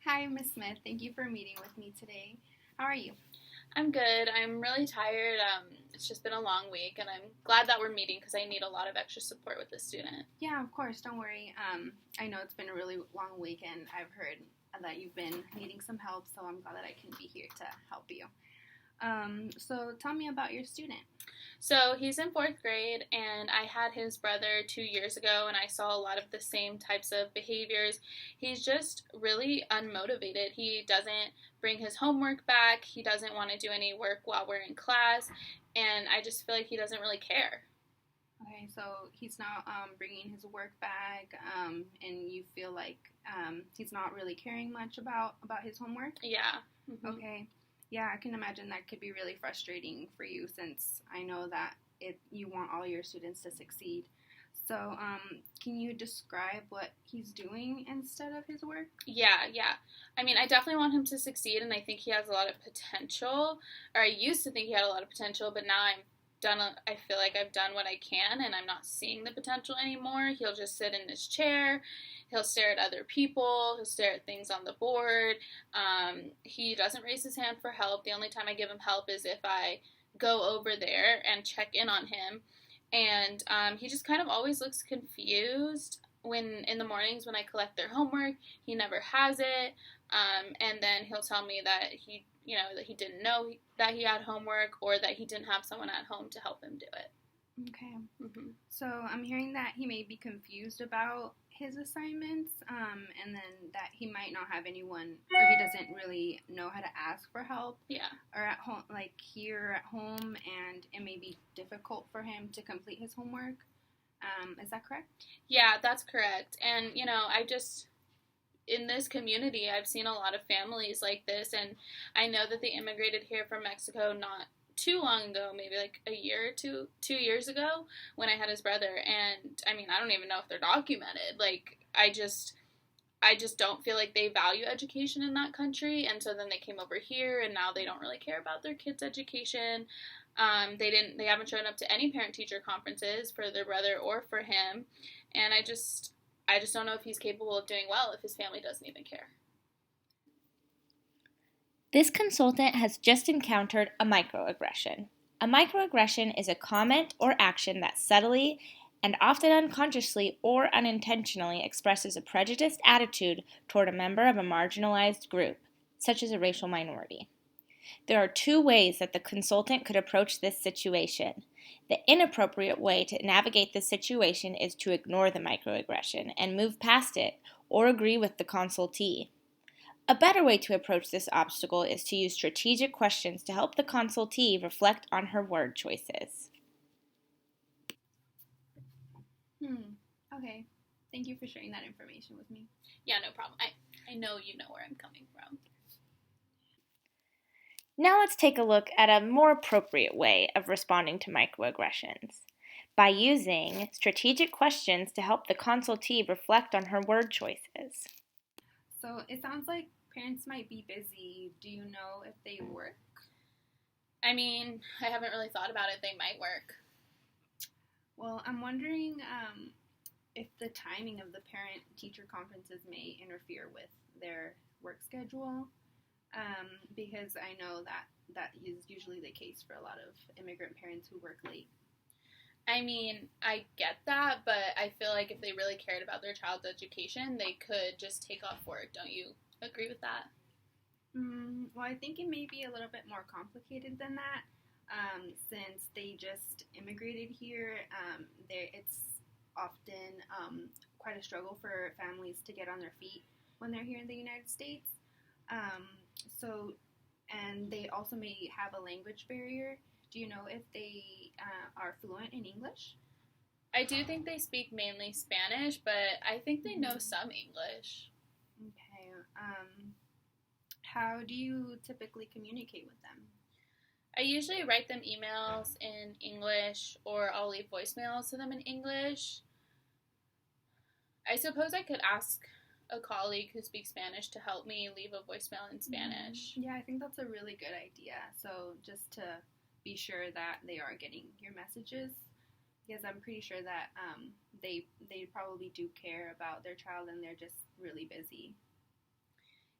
Hi, Miss Smith. Thank you for meeting with me today. How are you? I'm good. I'm really tired. It's just been a long week, and I'm glad that we're meeting because I need a lot of extra support with this student. Yeah, of course. Don't worry. I know it's been a really long week, and I've heard that you've been needing some help, so I'm glad that I can be here to help you. So tell me about your student. So he's in fourth grade, and I had his brother 2 years ago, and I saw a lot of the same types of behaviors. He's just really unmotivated. He doesn't bring his homework back, he doesn't want to do any work while we're in class, and I just feel like he doesn't really care. Okay, so he's not bringing his work bag, and you feel like he's not really caring much about his homework. Yeah. Mm-hmm. Okay. Yeah, I can imagine that could be really frustrating for you since I know that you want all your students to succeed. So, can you describe what he's doing instead of his work? Yeah. I mean, I definitely want him to succeed, and I think he has a lot of potential. Or I used to think he had a lot of potential, but now I feel like I've done what I can, and I'm not seeing the potential anymore. He'll just sit in his chair. He'll stare at other people. He'll stare at things on the board. He doesn't raise his hand for help. The only time I give him help is if I go over there and check in on him. And he just kind of always looks confused when in the mornings when I collect their homework. He never has it, and then he'll tell me that that he didn't know that he had homework or that he didn't have someone at home to help him do it. Okay. Mm-hmm. So I'm hearing that he may be confused about his assignments, and then that he might not have anyone, or he doesn't really know how to ask for help. Yeah. Or at home, like here at home, and it may be difficult for him to complete his homework. Is that correct? Yeah, that's correct. And in this community, I've seen a lot of families like this, and I know that they immigrated here from Mexico not too long ago, maybe like a year or 2 years ago when I had his brother. And I mean, I don't even know if they're documented. Like, I just don't feel like they value education in that country, and so then they came over here, and now they don't really care about their kids' education. They haven't shown up to any parent-teacher conferences for their brother or for him, and I just don't know if he's capable of doing well if his family doesn't even care. This consultant has just encountered a microaggression. A microaggression is a comment or action that subtly and often unconsciously or unintentionally expresses a prejudiced attitude toward a member of a marginalized group, such as a racial minority. There are two ways that the consultant could approach this situation. The inappropriate way to navigate this situation is to ignore the microaggression and move past it or agree with the consultee. A better way to approach this obstacle is to use strategic questions to help the consultee reflect on her word choices. Okay. Thank you for sharing that information with me. Yeah, no problem. I know you know where I'm coming from. Now let's take a look at a more appropriate way of responding to microaggressions by using strategic questions to help the consultee reflect on her word choices. So it sounds like parents might be busy. Do you know if they work? I mean, I haven't really thought about it. They might work. Well, I'm wondering if the timing of the parent-teacher conferences may interfere with their work schedule, because I know that is usually the case for a lot of immigrant parents who work late. I mean, I get that, but I feel like if they really cared about their child's education, they could just take off work. Don't you agree with that? Well, I think it may be a little bit more complicated than that, since they just immigrated here. It's often quite a struggle for families to get on their feet when they're here in the United States. And they also may have a language barrier. Do you know if they are fluent in English? I do think they speak mainly Spanish, but I think they know some English. Okay. How do you typically communicate with them? I usually write them emails in English, or I'll leave voicemails to them in English. I suppose I could ask a colleague who speaks Spanish to help me leave a voicemail in Spanish. Yeah, I think that's a really good idea. So just to be sure that they are getting your messages, because I'm pretty sure that they probably do care about their child, and they're just really busy.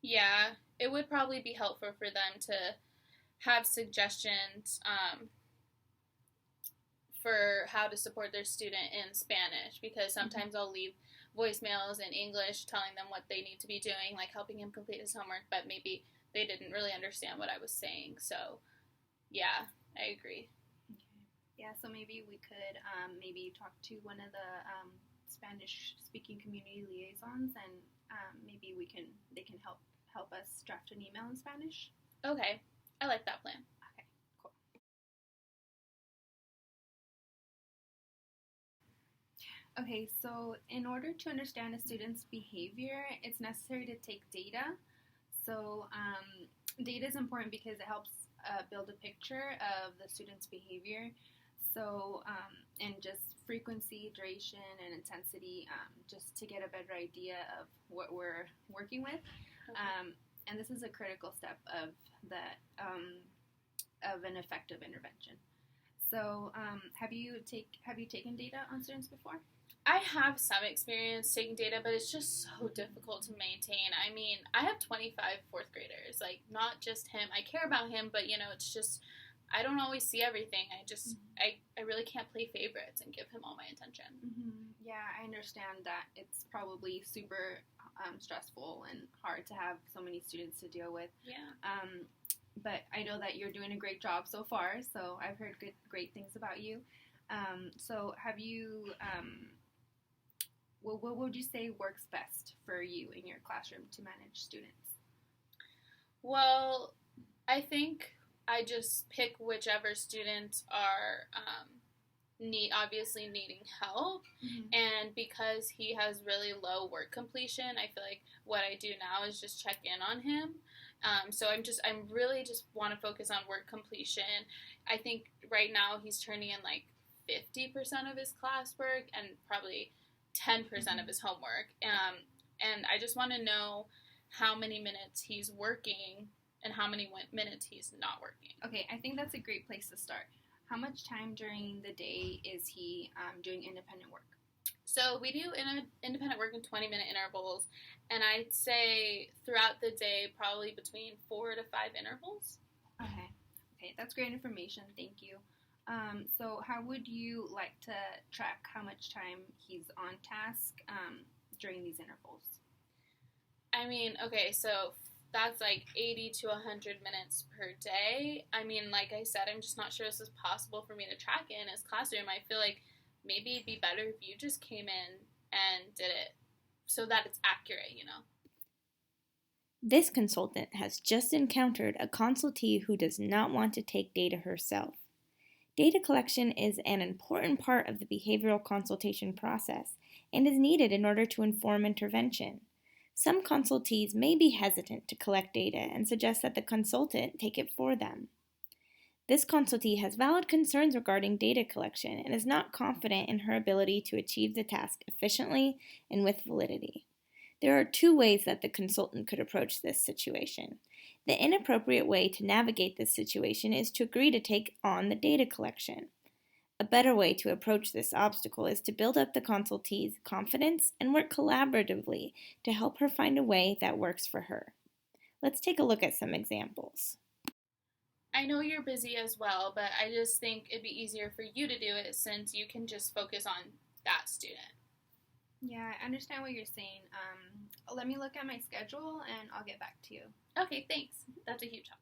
Yeah, it would probably be helpful for them to have suggestions for how to support their student in Spanish, because sometimes I'll leave voicemails in English telling them what they need to be doing, like helping him complete his homework, but maybe they didn't really understand what I was saying. So, yeah, I agree. Okay. Yeah, so maybe we could maybe talk to one of the Spanish-speaking community liaisons, and maybe they can help us draft an email in Spanish. Okay, I like that plan. Okay, cool. Okay, so in order to understand a student's behavior, it's necessary to take data. So data is important because it helps build a picture of the student's behavior. So and just frequency, duration, and intensity, just to get a better idea of what we're working with. Okay. And this is a critical step of an effective intervention. So, have you taken data on students before? I have some experience taking data, but it's just so difficult to maintain. I mean, I have 25 fourth graders, like, not just him. I care about him, but, it's just, I don't always see everything. I really can't play favorites and give him all my attention. Mm-hmm. Yeah, I understand that it's probably super stressful and hard to have so many students to deal with. Yeah. But I know that you're doing a great job so far, so I've heard great things about you. So have you, what would you say works best for you in your classroom to manage students? Well, I think I just pick whichever students are obviously needing help, Mm-hmm. and because he has really low work completion, I feel like what I do now is just check in on him. So I'm really just want to focus on work completion. I think right now he's turning in like 50% of his classwork and probably 10% of his homework. And I just want to know how many minutes he's working and how many minutes he's not working. Okay, I think that's a great place to start. How much time during the day is he doing independent work? So we do independent work in 20-minute intervals, and I'd say throughout the day probably between 4 to 5 intervals. Okay, that's great information. Thank you. So how would you like to track how much time he's on task during these intervals? I mean, okay, so that's like 80 to 100 minutes per day. I mean, like I said, I'm just not sure this is possible for me to track in his classroom. I feel like maybe it'd be better if you just came in and did it so that it's accurate, This consultant has just encountered a consultee who does not want to take data herself. Data collection is an important part of the behavioral consultation process and is needed in order to inform intervention. Some consultees may be hesitant to collect data and suggest that the consultant take it for them. This consultee has valid concerns regarding data collection and is not confident in her ability to achieve the task efficiently and with validity. There are two ways that the consultant could approach this situation. The inappropriate way to navigate this situation is to agree to take on the data collection. A better way to approach this obstacle is to build up the consultee's confidence and work collaboratively to help her find a way that works for her. Let's take a look at some examples. I know you're busy as well, but I just think it'd be easier for you to do it since you can just focus on that student. Yeah, I understand what you're saying. Let me look at my schedule and I'll get back to you. Okay, thanks. That's a huge help.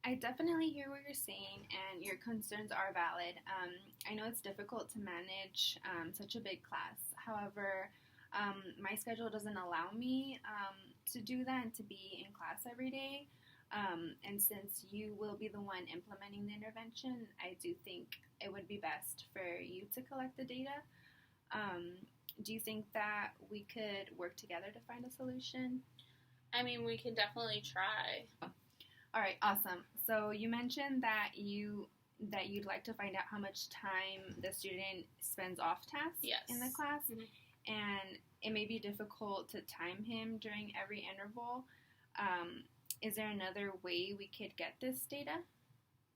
I definitely hear what you're saying, and your concerns are valid. I know it's difficult to manage such a big class. However, my schedule doesn't allow me to do that and to be in class every day. And since you will be the one implementing the intervention, I do think it would be best for you to collect the data. Do you think that we could work together to find a solution? I mean, we can definitely try. All right, awesome. So you mentioned that you'd like to find out how much time the student spends off task in the class, and it may be difficult to time him during every interval. Is there another way we could get this data?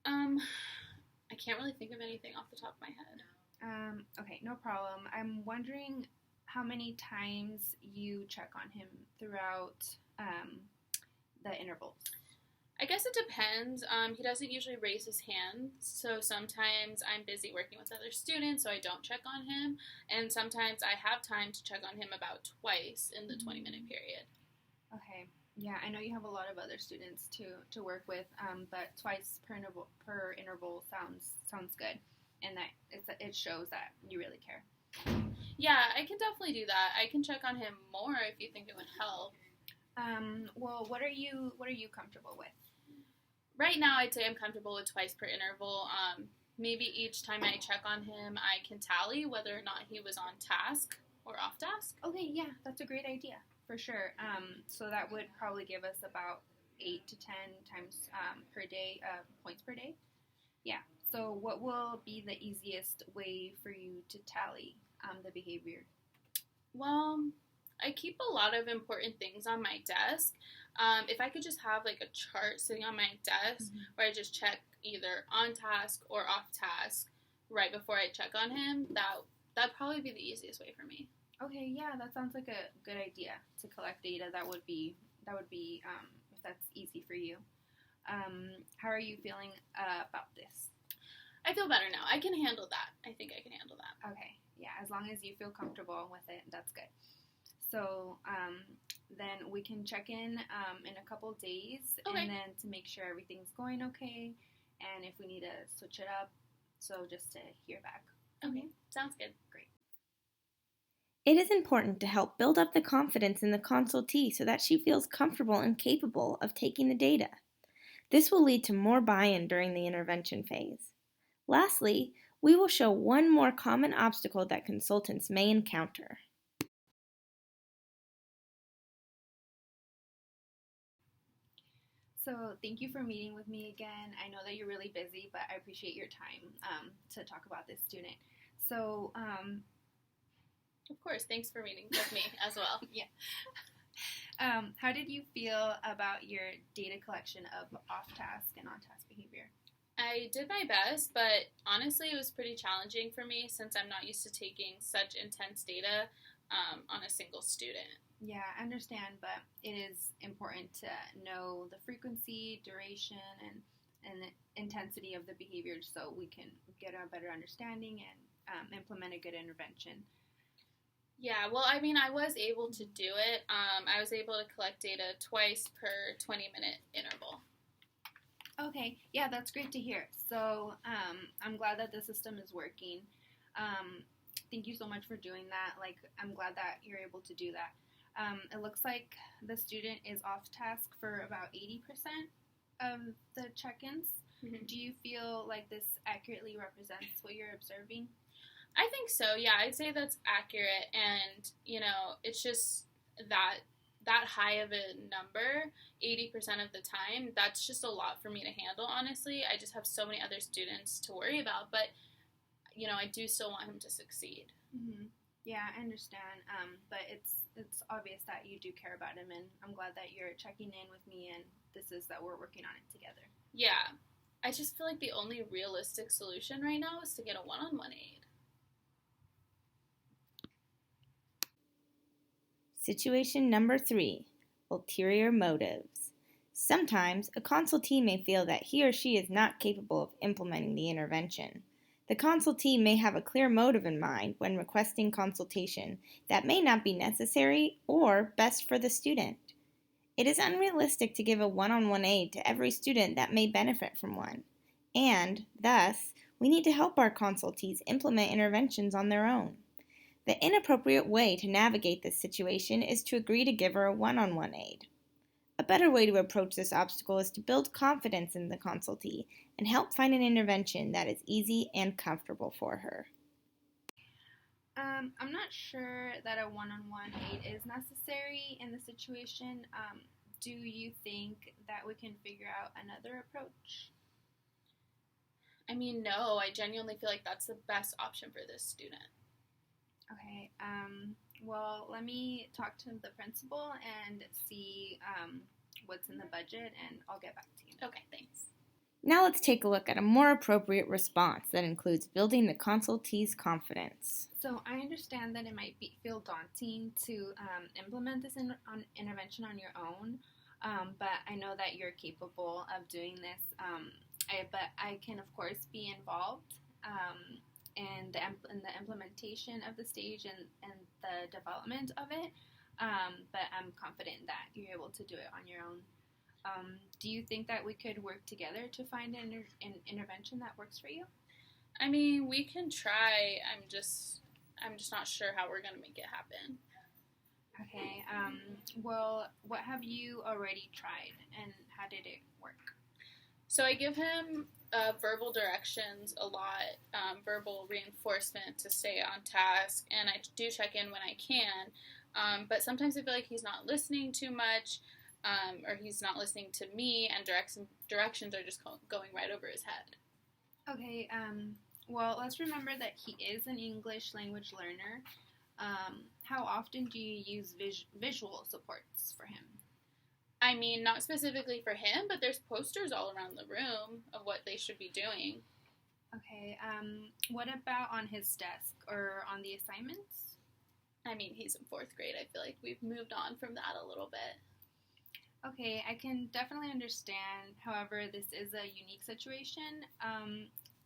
I can't really think of anything off the top of my head. Okay, no problem. I'm wondering how many times you check on him throughout the intervals? I guess it depends. He doesn't usually raise his hand, so sometimes I'm busy working with other students, so I don't check on him, and sometimes I have time to check on him about twice in the 20-minute period. Okay. Yeah, I know you have a lot of other students to work with, but twice per interval sounds good, and that it shows that you really care. Yeah, I can definitely do that. I can check on him more if you think it would help. Well, what are you comfortable with? Right now, I'd say I'm comfortable with twice per interval. Maybe each time I check on him, I can tally whether or not he was on task or off task. Okay, yeah, that's a great idea, for sure. So that would probably give us about 8 to 10 times per day, points per day. Yeah, so what will be the easiest way for you to tally the behavior? Well, I keep a lot of important things on my desk. If I could just have like a chart sitting on my desk where I just check either on task or off task right before I check on him, that'd probably be the easiest way for me. Okay, yeah, that sounds like a good idea to collect data. That would be if that's easy for you. How are you feeling about this? I feel better now. I can handle that. I think I can handle that. Okay, yeah, as long as you feel comfortable with it, that's good. So then we can check in a couple days, okay. And then to make sure everything's going okay, and if we need to switch it up, so just to hear back. Okay, sounds good. Great. It is important to help build up the confidence in the consultee so that she feels comfortable and capable of taking the data. This will lead to more buy-in during the intervention phase. Lastly, we will show one more common obstacle that consultants may encounter. So thank you for meeting with me again. I know that you're really busy, but I appreciate your time to talk about this student. So, of course, thanks for meeting with me as well. Yeah. How did you feel about your data collection of off-task and on-task behavior? I did my best, but honestly, it was pretty challenging for me since I'm not used to taking such intense data on a single student. Yeah, I understand, but it is important to know the frequency, duration, and the intensity of the behavior so we can get a better understanding and implement a good intervention. Yeah, well, I mean, I was able to do it. I was able to collect data twice per 20-minute interval. Okay, yeah, that's great to hear. So I'm glad that the system is working. Thank you so much for doing that. I'm glad that you're able to do that. It looks like the student is off task for about 80% of the check-ins. Mm-hmm. Do you feel like this accurately represents what you're observing? I think so, yeah. I'd say that's accurate, and, it's just that high of a number, 80% of the time, that's just a lot for me to handle, honestly. I just have so many other students to worry about, but, I do still want him to succeed. Mm-hmm. Yeah, I understand, but it's obvious that you do care about him, and I'm glad that you're checking in with me, and this is that we're working on it together. Yeah, I just feel like the only realistic solution right now is to get a one-on-one aid. Situation number 3, ulterior motives. Sometimes a consultee may feel that he or she is not capable of implementing the intervention. The consultee may have a clear motive in mind when requesting consultation that may not be necessary or best for the student. It is unrealistic to give a one-on-one aid to every student that may benefit from one, and, thus, we need to help our consultees implement interventions on their own. The inappropriate way to navigate this situation is to agree to give her a one-on-one aid. A better way to approach this obstacle is to build confidence in the consultee and help find an intervention that is easy and comfortable for her. I'm not sure that a one-on-one aid is necessary in the situation. Do you think that we can figure out another approach? I mean, no, I genuinely feel like that's the best option for this student. Okay, well, let me talk to the principal and see what's in the budget, and I'll get back to you. Okay, thanks. Now let's take a look at a more appropriate response that includes building the consultee's confidence. So I understand that it might feel daunting to implement this intervention on your own, but I know that you're capable of doing this. But I can, of course, be involved in the implementation of the stage and the development of it. But I'm confident that you're able to do it on your own. Do you think that we could work together to find an intervention that works for you? I mean, we can try. I'm just not sure how we're gonna make it happen. Okay. Well, what have you already tried, and how did it work? So I give him verbal directions a lot, verbal reinforcement to stay on task, and I do check in when I can. But sometimes I feel like he's not listening too much, or he's not listening to me, and directions are just going right over his head. Okay. Well, let's remember that he is an English language learner. How often do you use visual supports for him? I mean, not specifically for him, but there's posters all around the room of what they should be doing. Okay, what about on his desk or on the assignments? I mean, he's in 4th grade. I feel like we've moved on from that a little bit. Okay, I can definitely understand. However, this is a unique situation.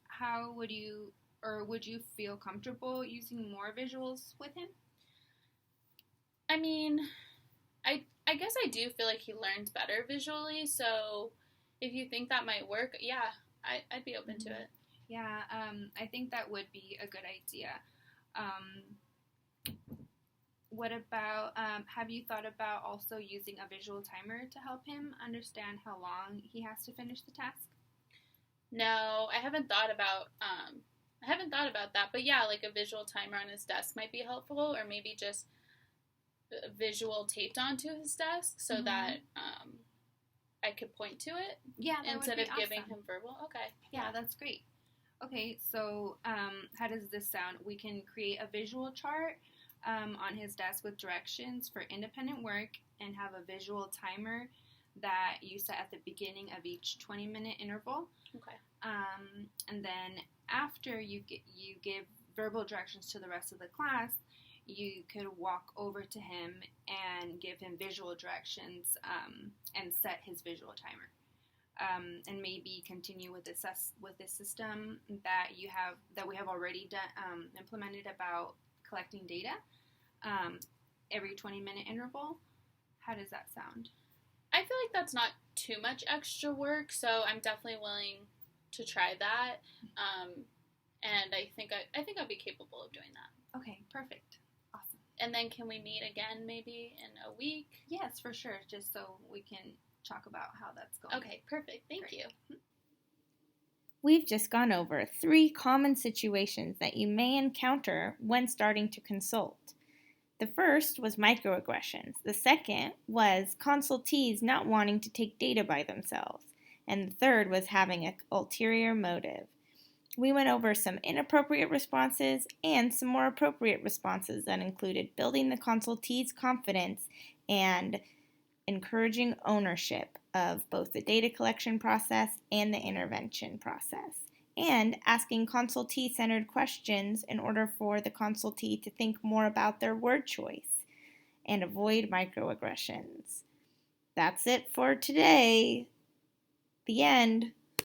How would you feel comfortable using more visuals with him? I mean, I guess I do feel like he learns better visually, so if you think that might work, yeah, I'd be open to it. Yeah, I think that would be a good idea. What about, have you thought about also using a visual timer to help him understand how long he has to finish the task? No, I haven't thought about that, but yeah, like a visual timer on his desk might be helpful, or maybe just visual taped onto his desk so that I could point to it. Yeah, that instead would be of giving awesome. him verbal. Okay. Yeah, that's great. Okay, so how does this sound? We can create a visual chart on his desk with directions for independent work and have a visual timer that you set at the beginning of each 20-minute interval. Okay. And then after you give verbal directions to the rest of the class, you could walk over to him and give him visual directions and set his visual timer. And maybe continue with this system that we have already done, implemented about collecting data every 20-minute interval. How does that sound? I feel like that's not too much extra work, so I'm definitely willing to try that. And I think I'll be capable of doing that. Okay, perfect. Awesome. And then can we meet again maybe in a week? Yes, for sure, just so we can talk about how that's going. Okay, perfect. Thank you. We've just gone over 3 common situations that you may encounter when starting to consult. The first was microaggressions. The second was consultees not wanting to take data by themselves. And the third was having an ulterior motive. We went over some inappropriate responses and some more appropriate responses that included building the consultee's confidence and encouraging ownership of both the data collection process and the intervention process, and asking consultee-centered questions in order for the consultee to think more about their word choice and avoid microaggressions. That's it for today. The end.